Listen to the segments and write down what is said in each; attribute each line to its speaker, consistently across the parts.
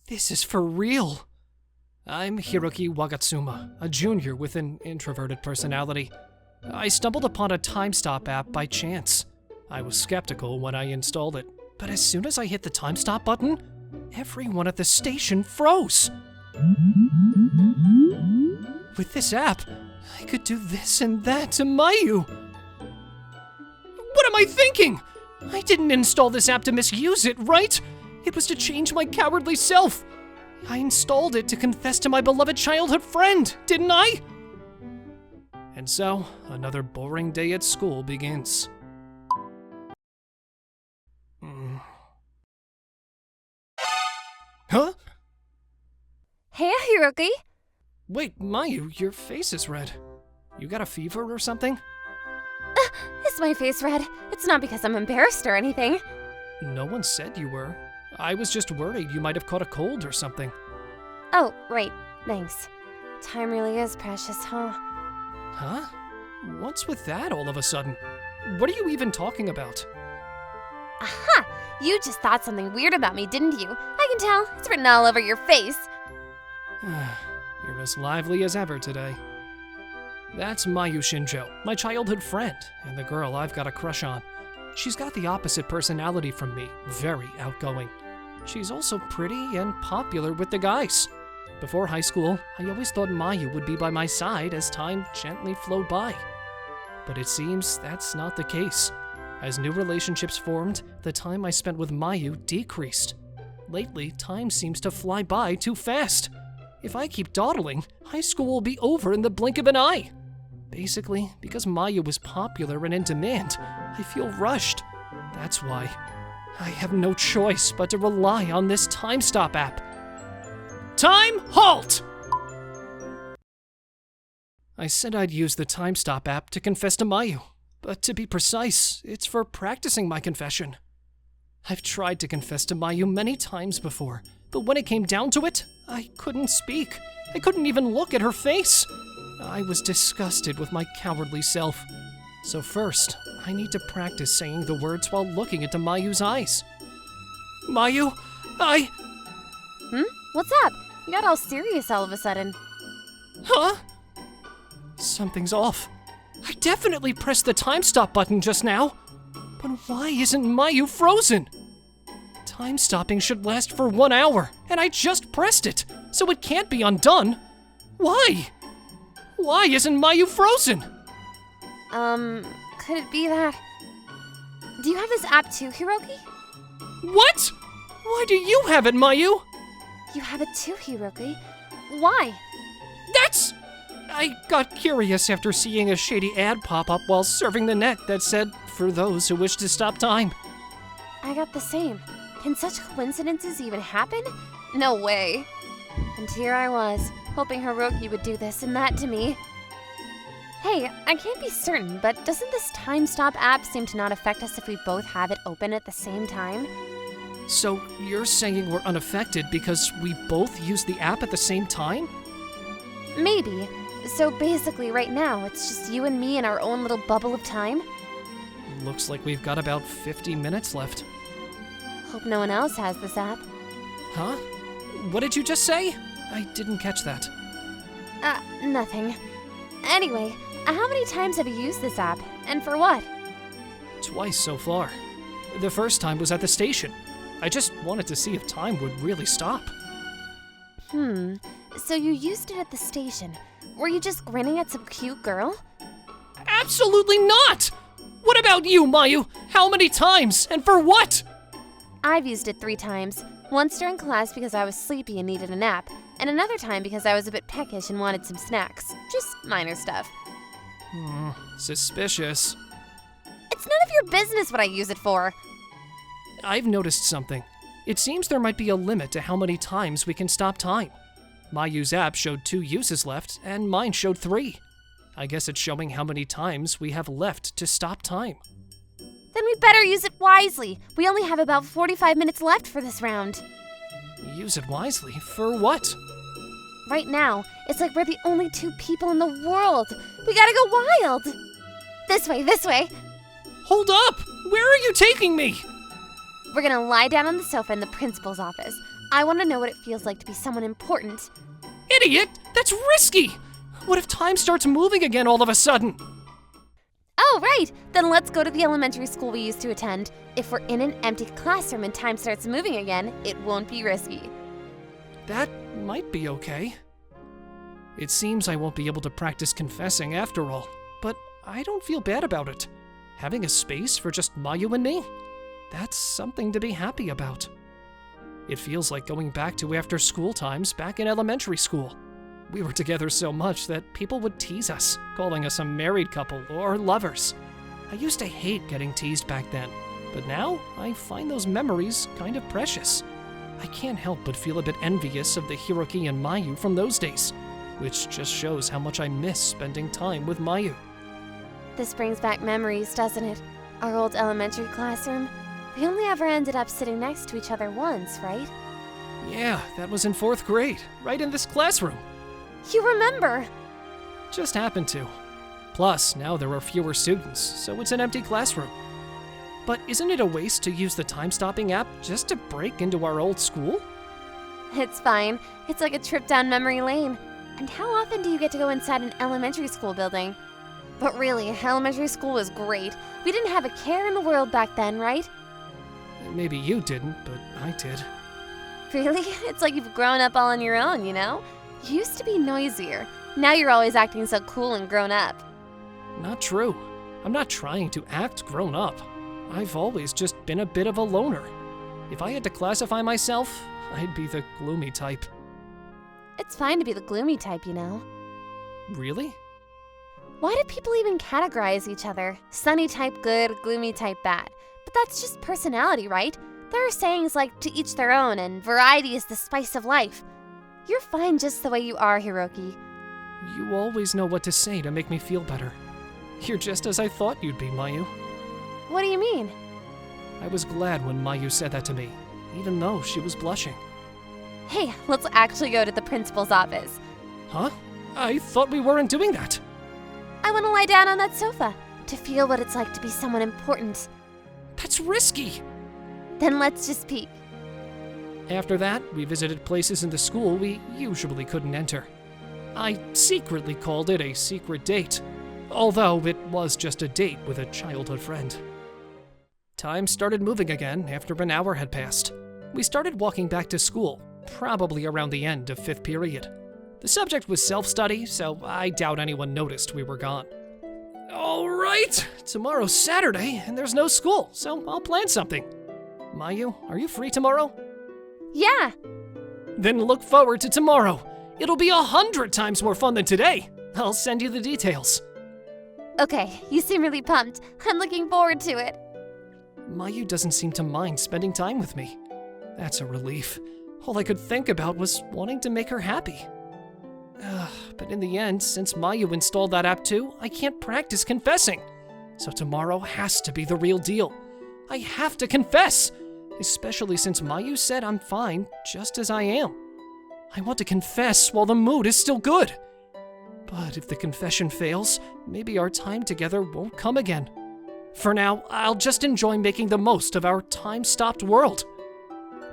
Speaker 1: This is for real. I'm Hiroki Wagatsuma, a junior with an introverted personality. I stumbled upon a time stop app by chance. I was skeptical when I installed it, but as soon as I hit the time stop button, everyone at the station froze. With this app, I could do this and that to Mayu. What am I thinking? I didn't install this app to misuse it, right? It was to change my cowardly self. I installed it to confess to my beloved childhood friend, didn't I? And so, another boring day at school begins. Huh?
Speaker 2: Hey, Hiroki.
Speaker 1: Wait, Mayu, your face is red. You got a fever or something?
Speaker 2: Is my face red? It's not because I'm embarrassed or anything.
Speaker 1: No one said you were. I was just worried you might have caught a cold or something.
Speaker 2: Oh, right. Thanks. Time really is precious, huh?
Speaker 1: Huh? What's with that all of a sudden? What are you even talking about?
Speaker 2: Aha! You just thought something weird about me, didn't you? I can tell. It's written all over your face.
Speaker 1: You're as lively as ever today. That's Mayu Shinjo, my childhood friend, and the girl I've got a crush on. She's got the opposite personality from me, very outgoing. She's also pretty and popular with the guys. Before high school, I always thought Mayu would be by my side as time gently flowed by. But it seems that's not the case. As new relationships formed, the time I spent with Mayu decreased. Lately, time seems to fly by too fast. If I keep dawdling, high school will be over in the blink of an eye. Basically, because Mayu was popular and in demand, I feel rushed. That's why I have no choice but to rely on this time stop app. Time halt! I said I'd use the time stop app to confess to Mayu, but to be precise, it's for practicing my confession. I've tried to confess to Mayu many times before, but when it came down to it, I couldn't speak. I couldn't even look at her face. I was disgusted with my cowardly self. So first, I need to practice saying the words while looking into Mayu's eyes. Mayu,
Speaker 2: What's up? You got all serious all of a sudden.
Speaker 1: Huh? Something's off. I definitely pressed the time stop button just now. But why isn't Mayu frozen? Time stopping should last for 1 hour, and I just pressed it, so it can't be undone. Why? Why isn't Mayu frozen?
Speaker 2: Could it be that... Do you have this app too, Hiroki?
Speaker 1: What? Why do you have it, Mayu?
Speaker 2: You have it too, Hiroki. Why?
Speaker 1: That's... I got curious after seeing a shady ad pop up while surfing the net that said, for those who wish to stop time.
Speaker 2: I got the same. Can such coincidences even happen? No way. And here I was, hoping Hiroki would do this and that to me. Hey, I can't be certain, but doesn't this time stop app seem to not affect us if we both have it open at the same time?
Speaker 1: So you're saying we're unaffected because we both use the app at the same time?
Speaker 2: Maybe. So basically right now, it's just you and me in our own little bubble of time?
Speaker 1: Looks like we've got about 50 minutes left.
Speaker 2: Hope no one else has this app.
Speaker 1: Huh? What did you just say? I didn't catch that.
Speaker 2: Nothing. Anyway, how many times have you used this app, and for what?
Speaker 1: Twice so far. The first time was at the station. I just wanted to see if time would really stop.
Speaker 2: So you used it at the station. Were you just grinning at some cute girl?
Speaker 1: Absolutely not! What about you, Mayu? How many times, and for what?
Speaker 2: I've used it 3 times. Once during class because I was sleepy and needed a nap, and another time because I was a bit peckish and wanted some snacks. Just minor stuff.
Speaker 1: Suspicious.
Speaker 2: It's none of your business what I use it for.
Speaker 1: I've noticed something. It seems there might be a limit to how many times we can stop time. Mayu's app showed 2 uses left, and mine showed 3. I guess it's showing how many times we have left to stop time.
Speaker 2: Then we better use it wisely. We only have about 45 minutes left for this round.
Speaker 1: Use it wisely? For what?
Speaker 2: Right now, it's like we're the only 2 people in the world. We gotta go wild. This way, this way.
Speaker 1: Hold up! Where are you taking me?
Speaker 2: We're gonna lie down on the sofa in the principal's office. I want to know what it feels like to be someone important.
Speaker 1: Idiot! That's risky! What if time starts moving again all of a sudden?
Speaker 2: Oh, right! Then let's go to the elementary school we used to attend. If we're in an empty classroom and time starts moving again, it won't be risky.
Speaker 1: That might be okay. It seems I won't be able to practice confessing after all, but I don't feel bad about it. Having a space for just Mayu and me? That's something to be happy about. It feels like going back to after school times back in elementary school. We were together so much that people would tease us, calling us a married couple or lovers. I used to hate getting teased back then, but now I find those memories kind of precious. I can't help but feel a bit envious of the Hiroki and Mayu from those days, which just shows how much I miss spending time with Mayu.
Speaker 2: This brings back memories, doesn't it? Our old elementary classroom. We only ever ended up sitting next to each other once, right?
Speaker 1: Yeah, that was in 4th grade, right in this classroom.
Speaker 2: You remember!
Speaker 1: Just happened to. Plus, now there are fewer students, so it's an empty classroom. But isn't it a waste to use the time-stopping app just to break into our old school?
Speaker 2: It's fine. It's like a trip down memory lane. And how often do you get to go inside an elementary school building? But really, elementary school was great. We didn't have a care in the world back then, right?
Speaker 1: Maybe you didn't, but I did.
Speaker 2: Really? It's like you've grown up all on your own, you know? You used to be noisier. Now you're always acting so cool and grown up.
Speaker 1: Not true. I'm not trying to act grown up. I've always just been a bit of a loner. If I had to classify myself, I'd be the gloomy type.
Speaker 2: It's fine to be the gloomy type, you know.
Speaker 1: Really?
Speaker 2: Why do people even categorize each other? Sunny type good, gloomy type bad. But that's just personality, right? There are sayings like to each their own and variety is the spice of life. You're fine just the way you are, Hiroki.
Speaker 1: You always know what to say to make me feel better. You're just as I thought you'd be, Mayu.
Speaker 2: What do you mean?
Speaker 1: I was glad when Mayu said that to me, even though she was blushing.
Speaker 2: Hey, let's actually go to the principal's office.
Speaker 1: Huh? I thought we weren't doing that.
Speaker 2: I want to lie down on that sofa to feel what it's like to be someone important.
Speaker 1: That's risky.
Speaker 2: Then let's just peek.
Speaker 1: After that, we visited places in the school we usually couldn't enter. I secretly called it a secret date, although it was just a date with a childhood friend. Time started moving again after an hour had passed. We started walking back to school, probably around the end of 5th period. The subject was self-study, so I doubt anyone noticed we were gone. All right, tomorrow's Saturday, and there's no school, so I'll plan something. Mayu, are you free tomorrow?
Speaker 2: Yeah.
Speaker 1: Then look forward to tomorrow. It'll be 100 times more fun than today. I'll send you the details.
Speaker 2: Okay, you seem really pumped. I'm looking forward to it.
Speaker 1: Mayu doesn't seem to mind spending time with me. That's a relief. All I could think about was wanting to make her happy. But in the end, since Mayu installed that app too, I can't practice confessing. So tomorrow has to be the real deal. I have to confess, especially since Mayu said I'm fine just as I am. I want to confess while the mood is still good. But if the confession fails, maybe our time together won't come again. For now, I'll just enjoy making the most of our time-stopped world.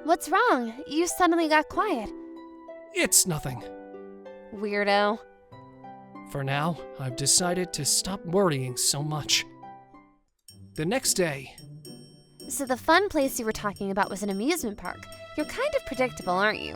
Speaker 2: What's wrong? You suddenly got quiet.
Speaker 1: It's nothing.
Speaker 2: Weirdo.
Speaker 1: For now, I've decided to stop worrying so much. The next day...
Speaker 2: So the fun place you were talking about was an amusement park. You're kind of predictable, aren't you?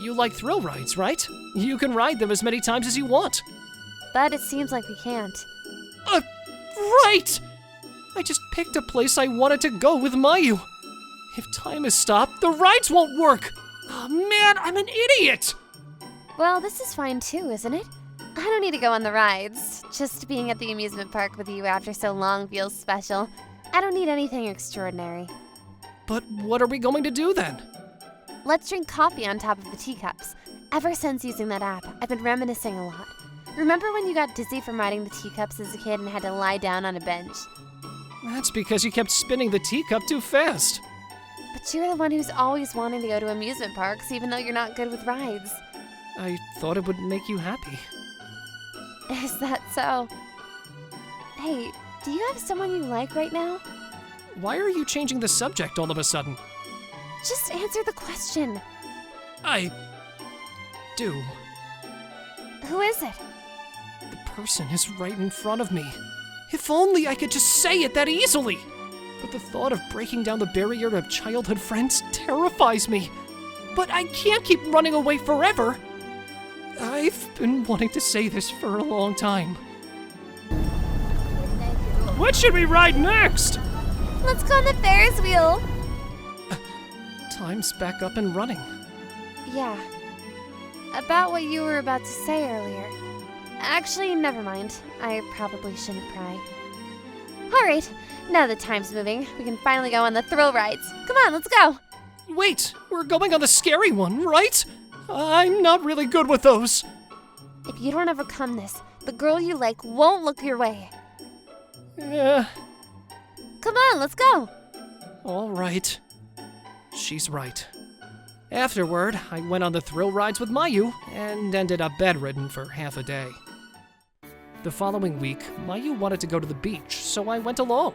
Speaker 1: You like thrill rides, right? You can ride them as many times as you want.
Speaker 2: But it seems like we can't.
Speaker 1: Right! I just picked a place I wanted to go with Mayu. If time is stopped, the rides won't work. Oh man, I'm an idiot!
Speaker 2: Well, this is fine too, isn't it? I don't need to go on the rides. Just being at the amusement park with you after so long feels special. I don't need anything extraordinary.
Speaker 1: But what are we going to do then?
Speaker 2: Let's drink coffee on top of the teacups. Ever since using that app, I've been reminiscing a lot. Remember when you got dizzy from riding the teacups as a kid and had to lie down on a bench?
Speaker 1: That's because you kept spinning the teacup too fast.
Speaker 2: But you're the one who's always wanting to go to amusement parks, even though you're not good with rides.
Speaker 1: I thought it would make you happy.
Speaker 2: Is that so? Hey, do you have someone you like right now?
Speaker 1: Why are you changing the subject all of a sudden?
Speaker 2: Just answer the question.
Speaker 1: I do.
Speaker 2: Who is it?
Speaker 1: The person is right in front of me. If only I could just say it that easily! But the thought of breaking down the barrier of childhood friends terrifies me. But I can't keep running away forever. I've been wanting to say this for a long time. What should we ride next?
Speaker 2: Let's go on the Ferris wheel.
Speaker 1: Time's back up and running.
Speaker 2: Yeah. About what you were about to say earlier. Actually, never mind. I probably shouldn't pry. Alright, now that time's moving, we can finally go on the thrill rides. Come on, let's go!
Speaker 1: Wait, we're going on the scary one, right? I'm not really good with those.
Speaker 2: If you don't overcome this, the girl you like won't look your way. Come on, let's go!
Speaker 1: All right. She's right. Afterward, I went on the thrill rides with Mayu and ended up bedridden for half a day. The following week, Mayu wanted to go to the beach, so I went along.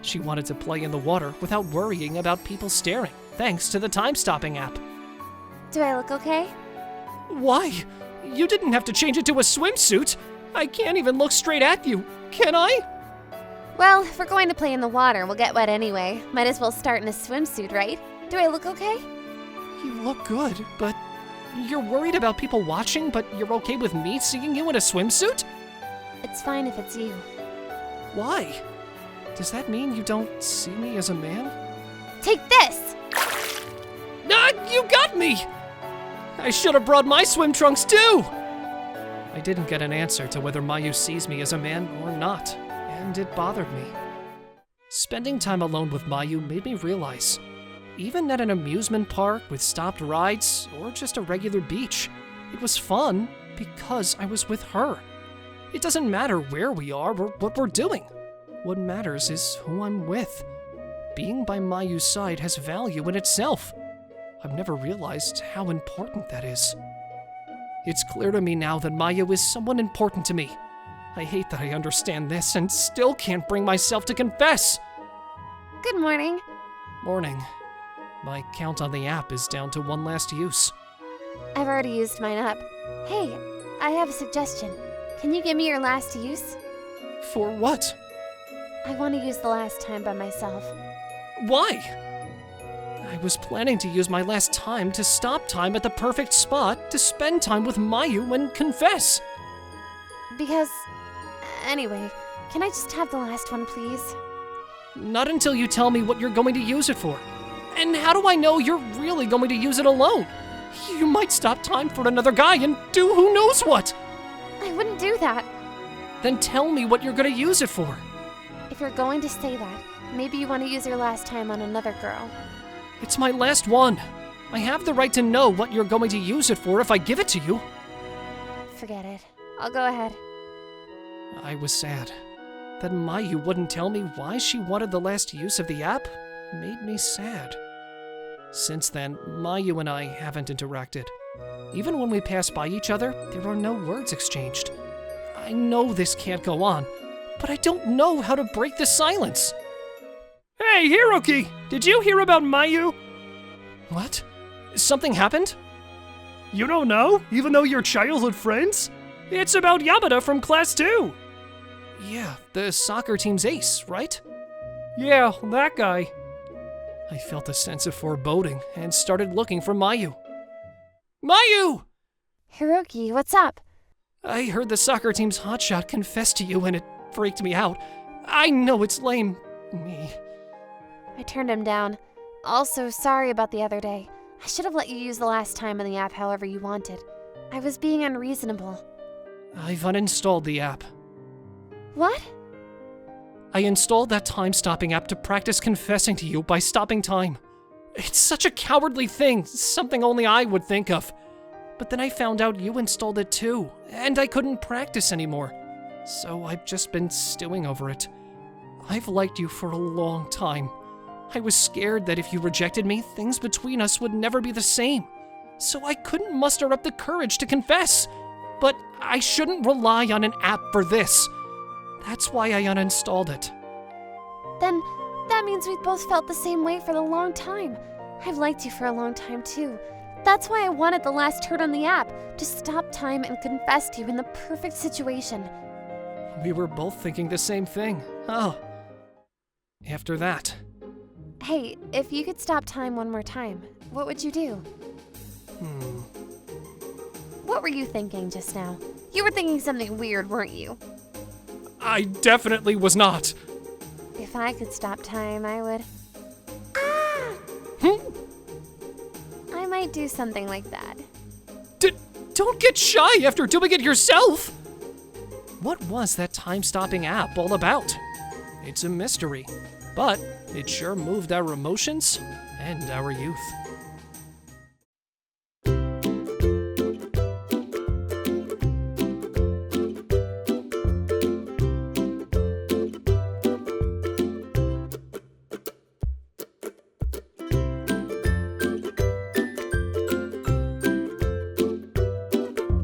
Speaker 1: She wanted to play in the water without worrying about people staring, thanks to the time-stopping app.
Speaker 2: Do I look okay?
Speaker 1: Why? You didn't have to change it to a swimsuit. I can't even look straight at you, can I?
Speaker 2: Well, if we're going to play in the water, we'll get wet anyway. Might as well start in a swimsuit, right? Do I look okay?
Speaker 1: You look good, but you're worried about people watching, but you're okay with me seeing you in a swimsuit?
Speaker 2: It's fine if it's you.
Speaker 1: Why? Does that mean you don't see me as a man?
Speaker 2: Take this!
Speaker 1: You got me! I should have brought my swim trunks too! I didn't get an answer to whether Mayu sees me as a man or not, and it bothered me. Spending time alone with Mayu made me realize, even at an amusement park with stopped rides or just a regular beach, it was fun because I was with her. It doesn't matter where we are or what we're doing. What matters is who I'm with. Being by Mayu's side has value in itself. I've never realized how important that is. It's clear to me now that Mayu is someone important to me. I hate that I understand this and still can't bring myself to confess.
Speaker 2: Good morning.
Speaker 1: Morning. My count on the app is down to one last use.
Speaker 2: I've already used mine up. Hey, I have a suggestion. Can you give me your last use?
Speaker 1: For what?
Speaker 2: I want to use the last time by myself.
Speaker 1: Why? I was planning to use my last time to stop time at the perfect spot to spend time with Mayu and confess.
Speaker 2: Because... Anyway, can I just have the last one, please?
Speaker 1: Not until you tell me what you're going to use it for. And how do I know you're really going to use it alone? You might stop time for another guy and do who knows what.
Speaker 2: I wouldn't do that.
Speaker 1: Then tell me what you're going to use it for.
Speaker 2: If you're going to say that, maybe you want to use your last time on another girl.
Speaker 1: It's my last one. I have the right to know what you're going to use it for if I give it to you.
Speaker 2: Forget it. I'll go ahead.
Speaker 1: I was sad. That Mayu wouldn't tell me why she wanted the last use of the app made me sad. Since then, Mayu and I haven't interacted. Even when we pass by each other, there are no words exchanged. I know this can't go on, but I don't know how to break the silence. Hey, Hiroki! Did you hear about Mayu? What? Something happened? You don't know, even though you're childhood friends? It's about Yamada from Class 2. Yeah, the soccer team's ace, right? Yeah, that guy. I felt a sense of foreboding and started looking for Mayu. Mayu!
Speaker 2: Hiroki, what's up?
Speaker 1: I heard the soccer team's hotshot confess to you and it freaked me out. I know it's lame. Me.
Speaker 2: I turned him down. Also, sorry about the other day. I should have let you use the last time on the app however you wanted. I was being unreasonable.
Speaker 1: I've uninstalled the app.
Speaker 2: What?
Speaker 1: I installed that time-stopping app to practice confessing to you by stopping time. It's such a cowardly thing, something only I would think of. But then I found out you installed it too, and I couldn't practice anymore. So I've just been stewing over it. I've liked you for a long time. I was scared that if you rejected me, things between us would never be the same. So I couldn't muster up the courage to confess. But I shouldn't rely on an app for this. That's why I uninstalled it.
Speaker 2: Then, that means we've both felt the same way for a long time. I've liked you for a long time too. That's why I wanted the last turn on the app, to stop time and confess to you in the perfect situation.
Speaker 1: We were both thinking the same thing. Oh. After that.
Speaker 2: Hey, if you could stop time one more time, what would you do? What were you thinking just now? You were thinking something weird, weren't you?
Speaker 1: I definitely was not.
Speaker 2: If I could stop time, I would. I might do something like that.
Speaker 1: Don't get shy after doing it yourself! What was that time-stopping app all about? It's a mystery, but it sure moved our emotions and our youth.